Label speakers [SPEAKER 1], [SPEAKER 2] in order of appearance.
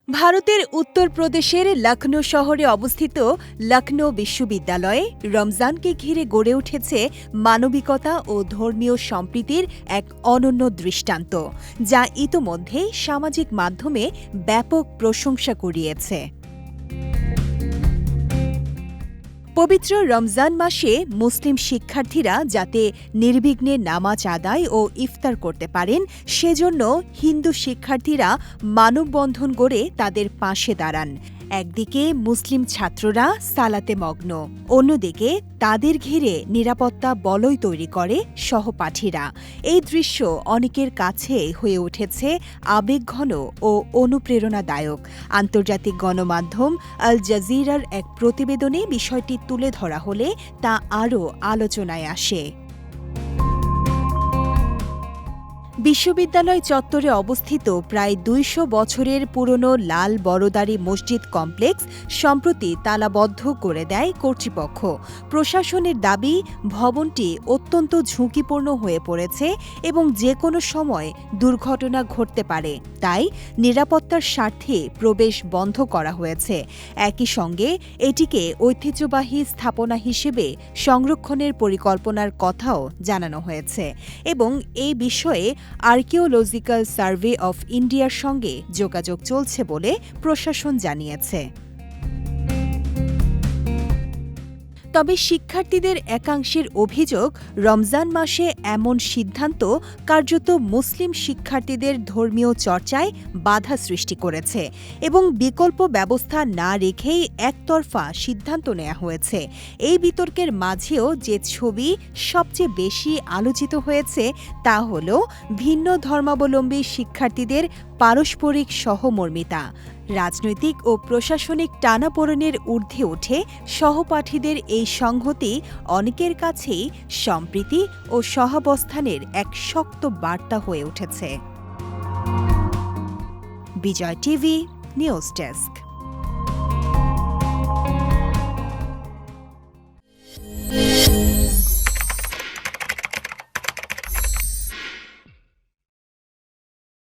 [SPEAKER 1] ভারতের উত্তরপ্রদেশের লখনৌ শহরে অবস্থিত লখনৌ বিশ্ববিদ্যালয়ে রমজানকে ঘিরে গড়ে উঠেছে মানবিকতা ও ধর্মীয় সম্প্রীতির এক অনন্য দৃষ্টান্ত, যা ইতোমধ্যেই সামাজিক মাধ্যমে ব্যাপক প্রশংসা কুড়িয়েছে। পবিত্র রমজান মাসে মুসলিম শিক্ষার্থীরা যাতে নির্বিঘ্নে নামাজ আদায় ও ইফতার করতে পারেন, সেজন্য হিন্দু শিক্ষার্থীরা মানববন্ধন গড়ে তাদের পাশে দাঁড়ান। একদিকে মুসলিম ছাত্ররা সালাতে মগ্ন, অন্যদিকে তাদের ঘিরে নিরাপত্তা বলয় তৈরি করে সহপাঠীরা। এই দৃশ্য অনেকের কাছে হয়ে উঠেছে আবেগঘন ও অনুপ্রেরণাদায়ক। আন্তর্জাতিক গণমাধ্যম আল জাজিরার এক প্রতিবেদনে বিষয়টি তুলে ধরা হলে তা আরও আলোচনায় আসে। বিশ্ববিদ্যালয় চত্বরে অবস্থিত প্রায় ২০০ বছরের পুরনো লাল বড়দারি মসজিদ কমপ্লেক্স সম্প্রতি তালাবদ্ধ করে দেয় কর্তৃপক্ষ। প্রশাসনের দাবি, ভবনটি অত্যন্ত ঝুঁকিপূর্ণ হয়ে পড়েছে এবং যে কোনো সময় দুর্ঘটনা ঘটতে পারে, তাই নিরাপত্তার স্বার্থে প্রবেশ বন্ধ করা হয়েছে। একই সঙ্গে এটিকে ঐতিহ্যবাহী স্থাপনা হিসেবে সংরক্ষণের পরিকল্পনার কথাও জানানো হয়েছে এবং এই বিষয়ে আর্কিওলজিক্যাল সার্ভে অফ ইন্ডিয়ার সঙ্গে যোগাযোগ চলছে বলে প্রশাসন জানিয়েছে। তবে শিক্ষার্থীদের একাংশের অভিযোগ, রমজান মাসে এমন সিদ্ধান্ত কার্যত মুসলিম শিক্ষার্থীদের ধর্মীয় চর্চায় বাধা সৃষ্টি করেছে এবং বিকল্প ব্যবস্থা না রেখেই একতরফা সিদ্ধান্ত নেওয়া হয়েছে। এই বিতর্কের মাঝেও যে ছবি সবচেয়ে বেশি আলোচিত হয়েছে তা হল ভিন্ন ধর্মাবলম্বী শিক্ষার্থীদের পারস্পরিক সহমর্মিতা। রাজনৈতিক ও প্রশাসনিক টানাপোড়েনের ঊর্ধ্বে উঠে সহপাঠীদের এই সংহতি অনেকের কাছেই সম্প্রীতি ও সহাবস্থানের এক শক্ত বার্তা হয়ে উঠেছে। বিজয় টিভি নিউজ ডেস্ক।